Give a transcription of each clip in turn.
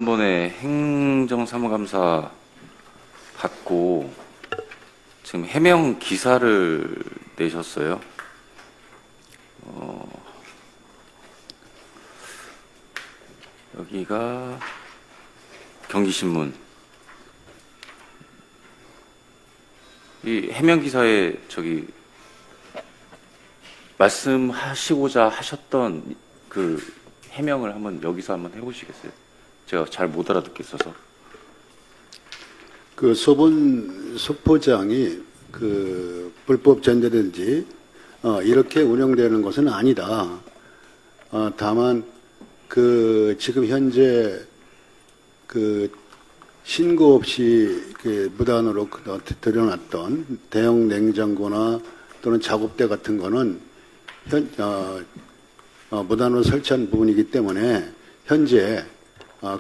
번에 행정사무감사 받고 지금 해명 기사를 내셨어요. 여기가 경기신문. 이 해명 기사에 말씀하시고자 하셨던 그 해명을 여기서 한번 해보시겠어요? 제가 잘 못 알아듣겠어서. 그 소본 속포장이 그 불법 전대든지 이렇게 운영되는 것은 아니다. 다만 그 지금 현재 그 신고 없이 그 무단으로 들여놨던 대형 냉장고나 또는 작업대 같은 거는 무단으로 설치한 부분이기 때문에 현재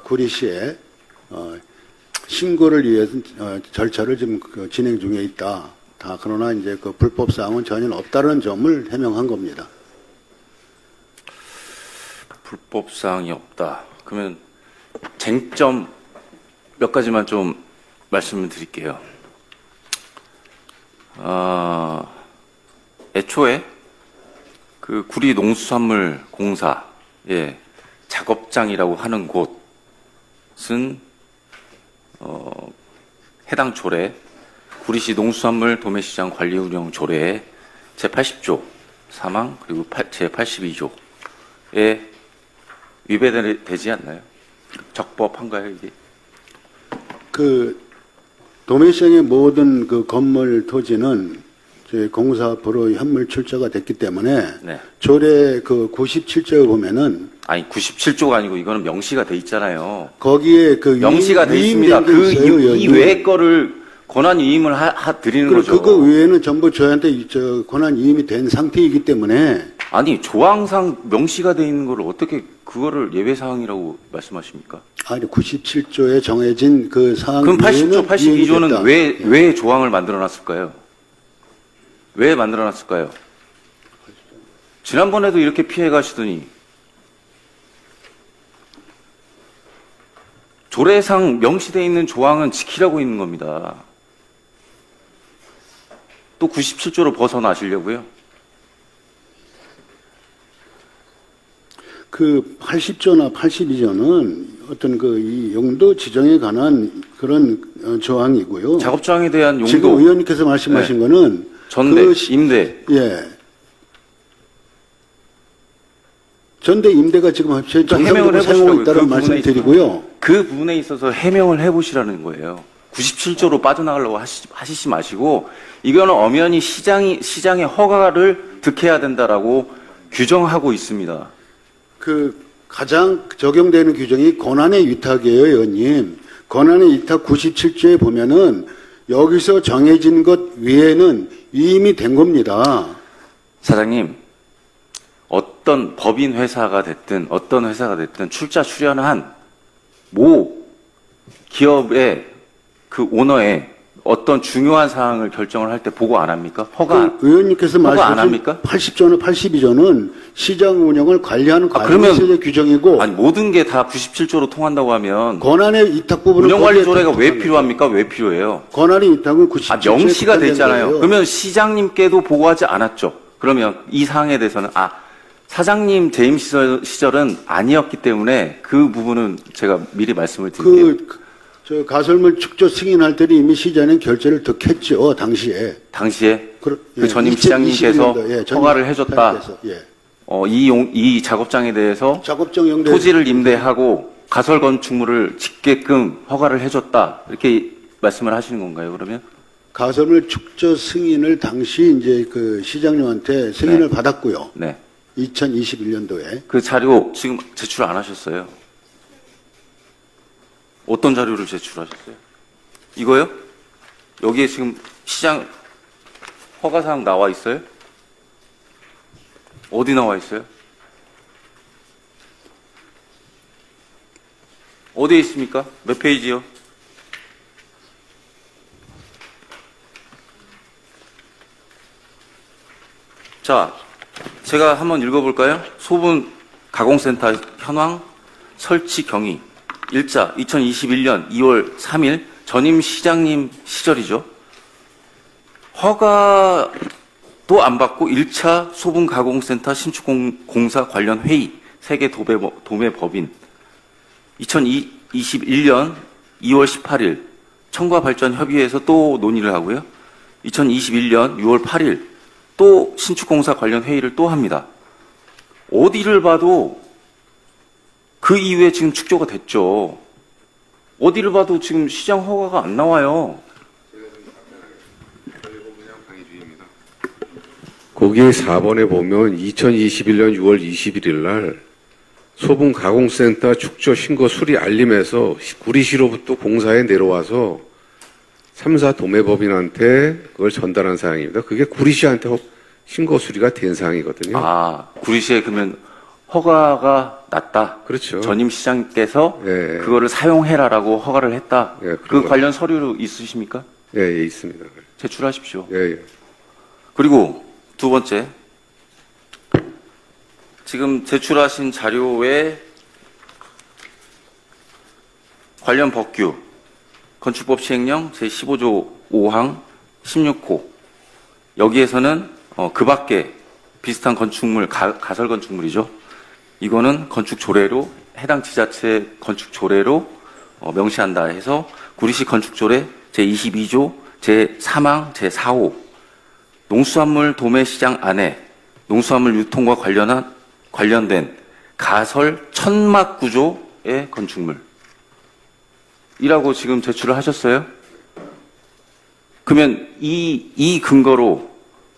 구리시에 신고를 위해서 절차를 지금 진행 중에 있다. 그러나 이제 그 불법 사항은 전혀 없다는 점을 해명한 겁니다. 불법 사항이 없다. 그러면 쟁점 몇 가지만 좀 말씀을 드릴게요. 애초에 그 구리 농수산물공사의 작업장이라고 하는 곳은 해당 조례, 구리시 농수산물 도매시장 관리 운영 조례의 제80조 사망 그리고 제82조에 위배되지 않나요? 적법한가요, 이게? 그 도매시장의 모든 그 건물 토지는 저희 공사 앞으로 현물 출자가 됐기 때문에 네. 조례 그 97조에 보면은 아니 97조가 아니고 이거는 명시가 돼 있잖아요. 거기에 그 명시가 돼 있습니다. 그 이 외의 거를 권한 위임을 드리는 거죠. 그거 외에는 전부 저희한테 권한 위임이 된 상태이기 때문에 아니 조항상 명시가 돼 있는 거를 어떻게 그거를 예외 사항이라고 말씀하십니까? 아니 97조에 정해진 그 사항. 그럼 80조, 82조는 왜 조항을 만들어놨을까요? 왜 만들어놨을까요? 지난번에도 이렇게 피해가시더니 조례상 명시되어 있는 조항은 지키라고 있는 겁니다. 또 97조로 벗어나시려고요? 그 80조나 82조는 어떤 그 이 용도 지정에 관한 그런 조항이고요. 작업장에 대한 용도. 지금 의원님께서 말씀하신 네. 거는 전대, 임대. 예. 전대 임대가 지금 해명을 사용하고 있다는 말씀을 드리고요. 그 부분에 있어서 해명을 해보시라는 거예요. 97조로 빠져나가려고 하시지 마시고 이거는 엄연히 시장의 허가를 득해야 된다라고 규정하고 있습니다. 그 가장 적용되는 규정이 권한의 위탁이에요, 의원님. 권한의 위탁 97조에 보면은 여기서 정해진 것 외에는 위임이 된 겁니다. 사장님, 어떤 법인 회사가 됐든 어떤 회사가 됐든 출연한 모 기업의 그 오너의 어떤 중요한 사항을 결정을 할 때 보고 안 합니까? 의원님께서 말씀하신 80조나 82조는 시장 운영을 관리하는 관리세제 규정이고 아니 모든 게 다 97조로 통한다고 하면 권한의 위탁 부분은 운영관리 조례가 왜 필요합니까? 왜 필요해요? 권한의 위탁은 97조에 명시가 돼 있잖아요. 그러면 시장님께도 보고하지 않았죠. 그러면 이 사항에 대해서는 사장님 재임 시절은 아니었기 때문에 그 부분은 제가 미리 말씀을 드릴게요. 저 가설물 축조 승인할 때는 이미 시장은 결재를 득했죠. 당시에 그 전임 시장님께서 허가를 해줬다. 예. 이 작업장에 대해서 작업장 토지를 임대하고 가설 건축물을 짓게끔 허가를 해줬다. 이렇게 말씀을 하시는 건가요? 그러면 가설물 축조 승인을 당시 이제 그 시장님한테 승인을 받았고요. 네. 2021년도에 그 자료 지금 제출 안 하셨어요? 어떤 자료를 제출하셨어요? 이거요? 여기에 지금 시장 허가사항 나와 있어요? 어디 나와 있어요? 어디에 있습니까? 몇 페이지요? 자, 제가 한번 읽어볼까요? 소분 가공센터 현황 설치 경위. 일자 2021년 2월 3일 전임 시장님 시절이죠. 허가도 안 받고 1차 소분가공센터 신축공사 관련 회의 세계 도매법인 2021년 2월 18일 청과발전협의회에서 또 논의를 하고요. 2021년 6월 8일 또 신축공사 관련 회의를 또 합니다. 어디를 봐도 그 이후에 지금 축조가 됐죠. 어디를 봐도 지금 시장 허가가 안 나와요. 거기 4번에 보면 2021년 6월 21일 날 소분가공센터 축조 신고 수리 알림에서 구리시로부터 공사에 내려와서 3사 도매법인한테 그걸 전달한 사항입니다. 그게 구리시한테 신고 수리가 된 사항이거든요. 아, 구리시에 그러면 허가가 났다. 그렇죠. 전임 시장께서 예. 그거를 사용해라라고 허가를 했다. 예, 그 관련 서류 있으십니까? 예, 예, 있습니다. 제출하십시오. 예, 예. 그리고 두 번째, 지금 제출하신 자료에 관련 법규, 건축법 시행령 제15조 5항 16호 여기에서는 그 밖에 비슷한 건축물, 가설 건축물이죠. 이거는 건축 조례로 해당 지자체 건축 조례로 명시한다 해서 구리시 건축 조례 제22조 제3항 제4호 농수산물 도매시장 안에 농수산물 유통과 관련된 가설 천막 구조의 건축물 이라고 지금 제출을 하셨어요? 그러면 이 근거로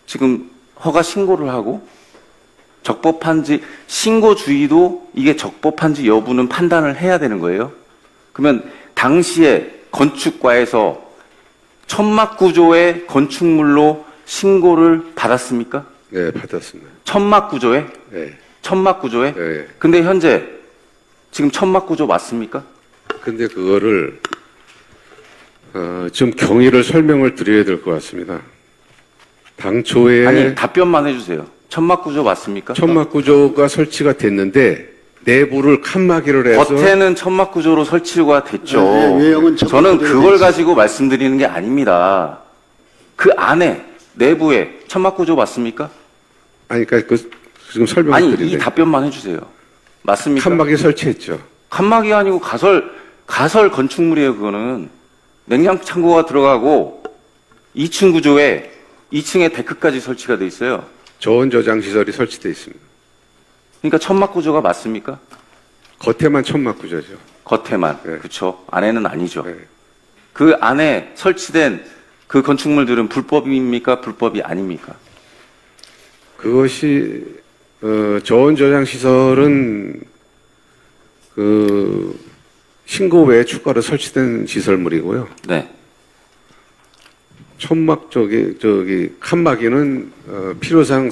지금 허가 신고를 하고 적법한지 신고주의도 이게 적법한지 여부는 판단을 해야 되는 거예요. 그러면 당시에 건축과에서 천막 구조의 건축물로 신고를 받았습니까? 네, 받았습니다. 천막 구조에? 네. 천막 구조에? 네. 근데 현재 지금 천막 구조 맞습니까? 근데 그거를 좀 경위를 설명을 드려야 될 것 같습니다. 당초에 아니 답변만 해주세요. 천막 구조 맞습니까? 천막 구조가 설치가 됐는데 내부를 칸막이를 해서 겉에는 천막 구조로 설치가 됐죠. 네, 외형은 천막 저는 구조로 그걸 됐지. 가지고 말씀드리는 게 아닙니다. 그 안에 내부에 천막 구조 맞습니까? 아니 그러니까 그 지금 설명을 아니 드리는데 이 답변만 해주세요. 맞습니까? 칸막이 설치했죠. 칸막이 아니고 가설 건축물이에요. 그거는 냉장창고가 들어가고 2층 구조에 2층에 데크까지 설치가 돼 있어요. 저온 저장 시설이 설치되어 있습니다. 그러니까 천막 구조가 맞습니까? 겉에만 천막 구조죠. 겉에만. 네. 그렇죠. 안에는 아니죠. 네. 그 안에 설치된 그 건축물들은 불법입니까? 불법이 아닙니까? 그것이 저온 저장 시설은 그 신고 외에 추가로 설치된 시설물이고요. 네. 천막 저기 칸막이는 필요상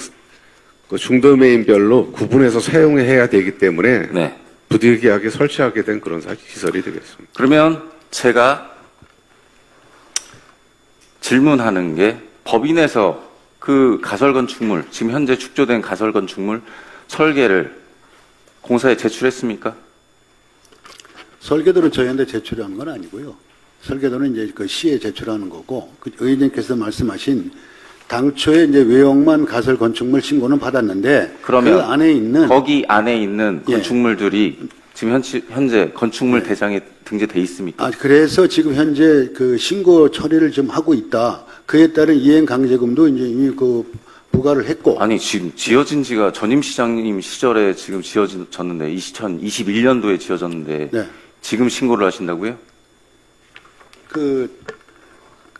그 중도메인별로 구분해서 사용해야 되기 때문에 네. 부득이하게 설치하게 된 그런 시설이 되겠습니다. 그러면 제가 질문하는 게 법인에서 그 가설 건축물, 지금 현재 축조된 가설 건축물 설계를 공사에 제출했습니까? 설계도는 저희한테 제출한 건 아니고요. 설계도는 이제 그 시에 제출하는 거고, 그 의원님께서 말씀하신 당초에 이제 외형만 가설 건축물 신고는 받았는데, 그러면 그 안에 있는 거기 안에 있는 예. 건축물들이 지금 현재 건축물 대장에 등재돼 있습니까? 그래서 지금 현재 그 신고 처리를 좀 하고 있다. 그에 따른 이행 강제금도 이제 이미 그 부과를 했고. 아니 지금 지어진 지가 전임 시장님 시절에 지금 지어졌는데 2021년도에 지어졌는데 네. 지금 신고를 하신다고요?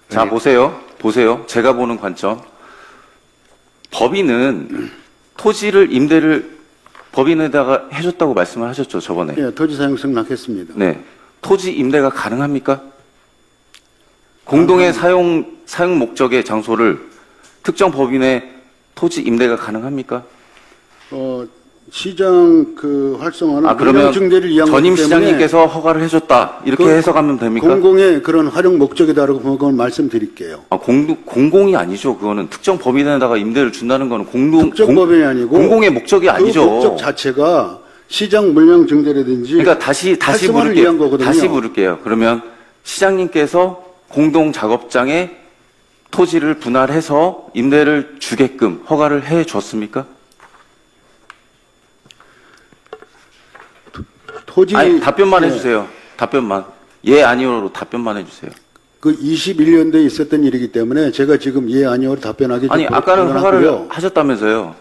자 아니, 보세요. 제가 보는 관점. 법인은 토지를 임대를 법인에다가 해줬다고 말씀을 하셨죠 저번에. 예, 토지 사용 승낙했습니다. 네. 토지 임대가 가능합니까? 공동의 사용 목적의 장소를 특정 법인의 토지 임대가 가능합니까? 시장 그 활성화는 그러면 증대를 위한 전임 거기 때문에 시장님께서 허가를 해줬다 이렇게 그 해석하면 됩니까? 공공의 그런 활용 목적이다라고 그건 말씀드릴게요. 공공이 아니죠. 그거는 특정 법인에다가 임대를 준다는 거는 특정 법인이 아니고 공공의 목적이 그 아니죠. 목적 자체가 시장 물량 증대라든지 그러니까 다시 활성화를 위한 물을게요. 거거든요. 다시 물을게요. 그러면 시장님께서 공동 작업장에 토지를 분할해서 임대를 주게끔 허가를 해 줬습니까? 토지 아니, 답변만 예, 해주세요. 답변만. 예, 아니요로 답변만 해주세요. 그 21년도에 있었던 일이기 때문에 제가 지금 예 아니오로 답변하기 좀 아니, 아까는 허가를 곤란하고요. 하셨다면서요.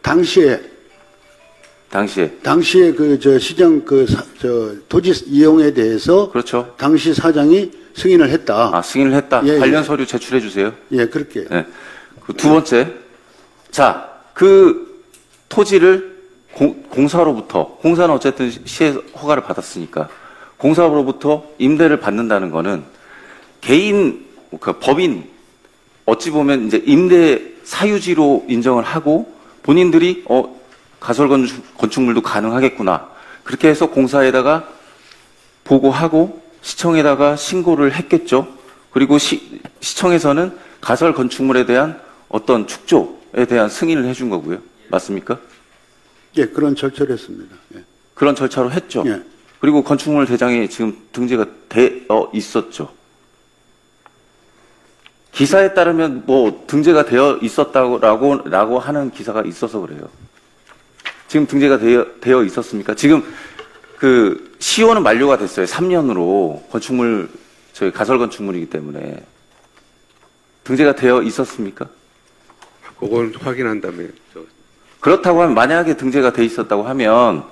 당시에 그 저 시장 토지 이용에 대해서 그렇죠. 당시 사장이 승인을 했다. 아, 승인을 했다. 예, 관련 예. 서류 제출해 주세요. 예, 그렇게. 네. 그 두 번째. 자, 그 토지를 공사는 어쨌든 시에 허가를 받았으니까 공사로부터 임대를 받는다는 거는 개인, 그 법인, 어찌 보면 이제 임대 사유지로 인정을 하고 본인들이 가설 건축물도 가능하겠구나. 그렇게 해서 공사에다가 보고하고 시청에다가 신고를 했겠죠. 그리고 시청에서는 가설 건축물에 대한 어떤 축조에 대한 승인을 해준 거고요. 맞습니까? 예, 그런 절차를 했습니다. 예. 그런 절차로 했죠. 예. 그리고 건축물 대장에 지금 등재가 되어 있었죠. 기사에 따르면 뭐 등재가 되어 있었다고 하는 기사가 있어서 그래요. 지금 등재가 되어 있었습니까? 지금 그 시효는 만료가 됐어요. 3년으로 저희 가설 건축물이기 때문에 등재가 되어 있었습니까? 그건 확인한 다음에 그렇다고 하면 만약에 등재가 돼 있었다고 하면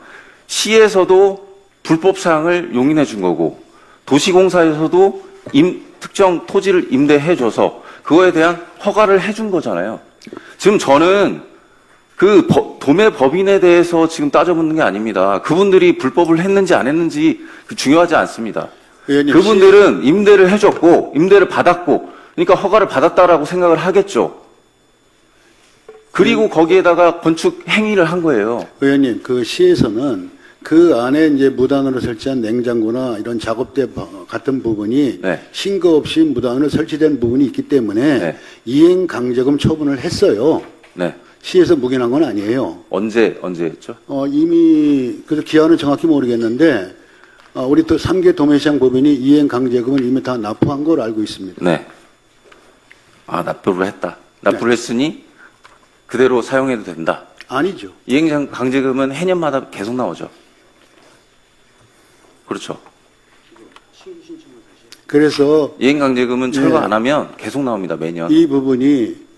시에서도 불법 사항을 용인해 준 거고 도시공사에서도 특정 토지를 임대해 줘서 그거에 대한 허가를 해준 거잖아요. 지금 저는 그 도매 법인에 대해서 지금 따져묻는 게 아닙니다. 그분들이 불법을 했는지 안 했는지 중요하지 않습니다. 의원님, 그분들은 임대를 해줬고 임대를 받았고 그러니까 허가를 받았다라고 생각을 하겠죠. 그리고 거기에다가 건축 행위를 한 거예요. 의원님, 그 시에서는 그 안에 이제 무단으로 설치한 냉장고나 이런 작업대 같은 부분이 네. 신고 없이 무단으로 설치된 부분이 있기 때문에 네. 이행 강제금 처분을 했어요. 네. 시에서 묵인한 건 아니에요. 언제 했죠? 이미 그래서 기한은 정확히 모르겠는데 우리 또 3개 도매시장 법인이 이행 강제금을 이미 다 납부한 걸 알고 있습니다. 네. 아, 납부를 했다. 납부를 했으니 그대로 사용해도 된다. 아니죠. 이행 강제금은 해년마다 계속 나오죠. 그렇죠. 그래서 이행 강제금은 철거 네. 안 하면 계속 나옵니다. 매년. 이 부분이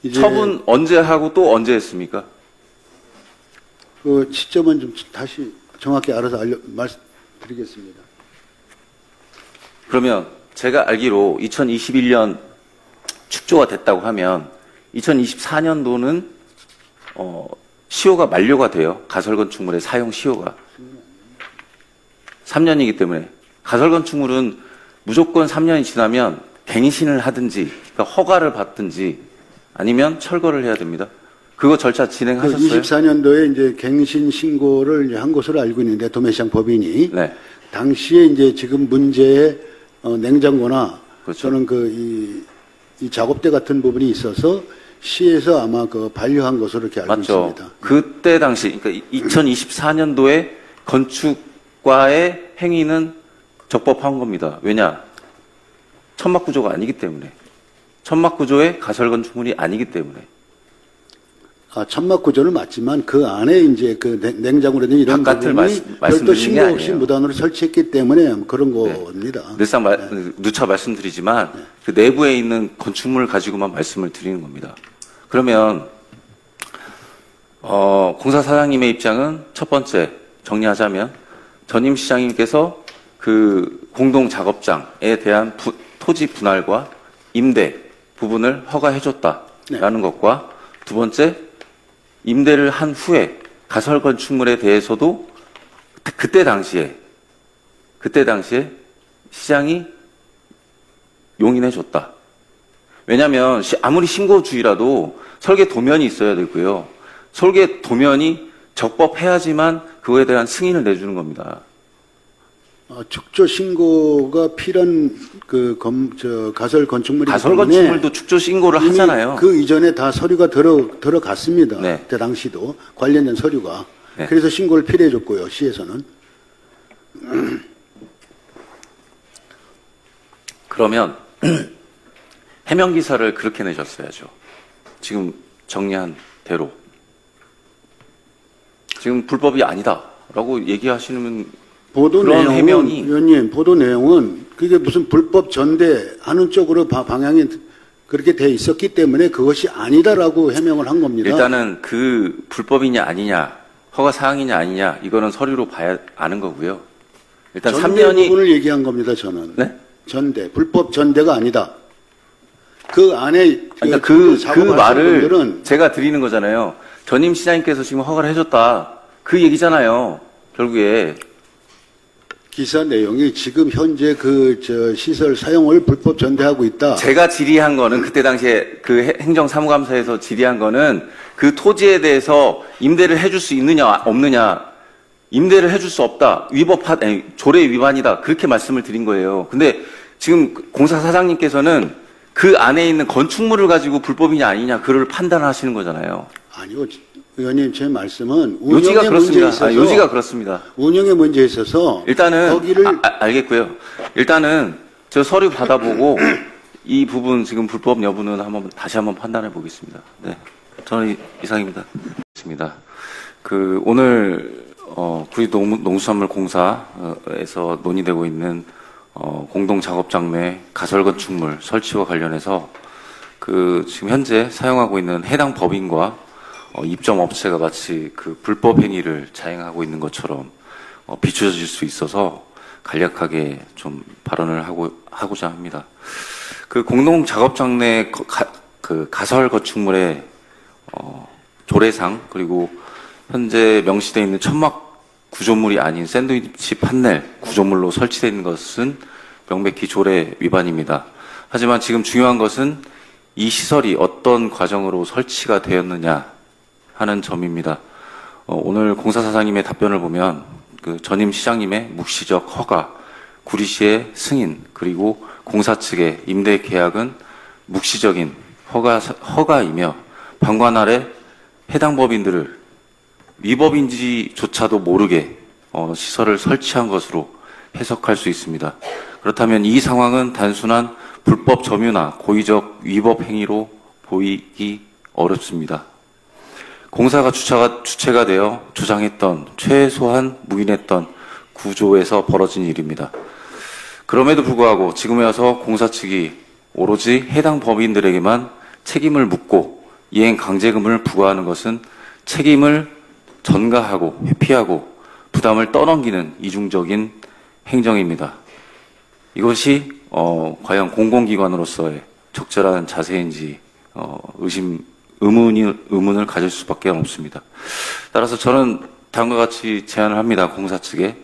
이제 처분 언제 하고 또 언제 했습니까? 그 시점은 좀 다시 정확히 알아서 말씀드리겠습니다. 그러면 제가 알기로 2021년 축조가 됐다고 하면 2024년도는 시효가 만료가 돼요. 가설 건축물의 사용 시효가 3년이기 때문에 가설 건축물은 무조건 3년이 지나면 갱신을 하든지 그러니까 허가를 받든지 아니면 철거를 해야 됩니다. 그거 절차 진행하셨어요? 24년도에 이제 갱신 신고를 이제 한 것으로 알고 있는데 도매시장 법인이 네. 당시에 이제 지금 문제의 냉장고나 그렇죠. 또는 이 작업대 같은 부분이 있어서 시에서 아마 그 반려한 것으로 이렇게 알고 맞죠. 있습니다. 그때 당시, 그러니까 2024년도에 건축과의 행위는 적법한 겁니다. 왜냐? 천막구조가 아니기 때문에. 천막구조의 가설건축물이 아니기 때문에. 천막 구조는 맞지만 그 안에 이제 그 냉장고라든지 이런 바깥을 부분이 별도 말씀드리는 신고 게 없이 아니에요. 무단으로 설치했기 때문에 그런 네. 겁니다. 늘상 누차 말씀드리지만 그 내부에 있는 건축물을 가지고만 말씀을 드리는 겁니다. 그러면 공사 사장님의 입장은 첫 번째 정리하자면 전임 시장님께서 그 공동 작업장에 대한 토지 분할과 임대 부분을 허가해줬다라는 것과 두 번째 임대를 한 후에 가설 건축물에 대해서도 그때 당시에 시장이 용인해줬다. 왜냐하면 아무리 신고주의라도 설계 도면이 있어야 되고요. 설계 도면이 적법해야지만 그거에 대한 승인을 내주는 겁니다. 축조 신고가 필요한 가설 건축물이기 가설 때문에 건축물도 축조 신고를 이미 하잖아요. 그 이전에 다 서류가 들어갔습니다. 네. 그때 당시도 관련된 서류가. 네. 그래서 신고를 필요해줬고요. 시에서는. 그러면 해명 기사를 그렇게 내셨어야죠. 지금 정리한 대로. 지금 불법이 아니다라고 얘기하시는 보도 그런 내용은, 해명이 의원님, 보도 내용은 그게 무슨 불법 전대하는 쪽으로 방향이 그렇게 돼 있었기 때문에 그것이 아니다라고 해명을 한 겁니다. 일단은 그 불법이냐 아니냐, 허가 사항이냐 아니냐 이거는 서류로 봐야 아는 거고요. 일단 전대 3년이 부분을 얘기한 겁니다. 저는. 네? 전대, 불법 전대가 아니다. 그 안에 그러니까 그 작업하시는 말을 분들은 제가 드리는 거잖아요. 전임 시장님께서 지금 허가를 해줬다. 그 얘기잖아요. 결국에 기사 내용이 지금 현재 시설 사용을 불법 전대하고 있다. 제가 질의한 거는 그때 당시에 그 행정사무감사에서 질의한 거는 그 토지에 대해서 임대를 해줄 수 있느냐 없느냐, 임대를 해줄 수 없다, 조례 위반이다, 그렇게 말씀을 드린 거예요. 근데 지금 공사 사장님께서는 그 안에 있는 건축물을 가지고 불법이냐 아니냐 그를 판단하시는 거잖아요. 아니요, 의원님 제 말씀은 요지가 운영에 문제에 그렇습니다. 있어서 요지가 그렇습니다. 운영에 문제에 있어서 일단은 거기를 알겠고요. 일단은 저 서류 받아보고 이 부분 지금 불법 여부는 다시 한번 판단해 보겠습니다. 네, 저는 이상입니다. 오늘 구리농수산물공사에서 논의되고 있는 공동작업장내 가설건축물 설치와 관련해서 지금 현재 사용하고 있는 해당 법인과 입점 업체가 마치 그 불법 행위를 자행하고 있는 것처럼 비춰질 수 있어서 간략하게 좀 발언을 하고자 합니다. 그 공동 작업장 내 가설 건축물의 조례상 그리고 현재 명시되어 있는 천막 구조물이 아닌 샌드위치 판넬 구조물로 설치되어 있는 것은 명백히 조례 위반입니다. 하지만 지금 중요한 것은 이 시설이 어떤 과정으로 설치가 되었느냐 하는 점입니다. 오늘 공사사장님의 답변을 보면 그 전임 시장님의 묵시적 허가, 구리시의 승인, 그리고 공사 측의 임대 계약은 묵시적인 허가이며 방관 아래 해당 법인들을 위법인지조차도 모르게 시설을 설치한 것으로 해석할 수 있습니다. 그렇다면 이 상황은 단순한 불법 점유나 고의적 위법 행위로 보이기 어렵습니다. 공사가 주체가 되어 주장했던 최소한 묵인했던 구조에서 벌어진 일입니다. 그럼에도 불구하고 지금에 와서 공사 측이 오로지 해당 법인들에게만 책임을 묻고 이행 강제금을 부과하는 것은 책임을 전가하고 회피하고 부담을 떠넘기는 이중적인 행정입니다. 이것이 과연 공공기관으로서의 적절한 자세인지 의문을 가질 수밖에 없습니다. 따라서 저는 다음과 같이 제안을 합니다. 공사 측에.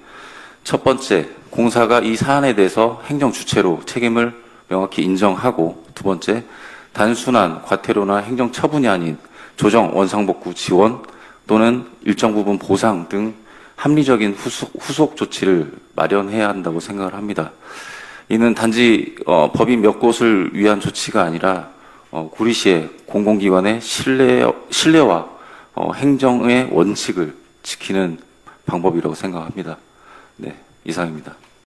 첫 번째, 공사가 이 사안에 대해서 행정 주체로 책임을 명확히 인정하고, 두 번째, 단순한 과태료나 행정 처분이 아닌 조정, 원상복구, 지원 또는 일정 부분 보상 등 합리적인 후속 조치를 마련해야 한다고 생각을 합니다. 이는 단지 법인 몇 곳을 위한 조치가 아니라 구리시의 공공기관의 신뢰와 행정의 원칙을 지키는 방법이라고 생각합니다. 네, 이상입니다.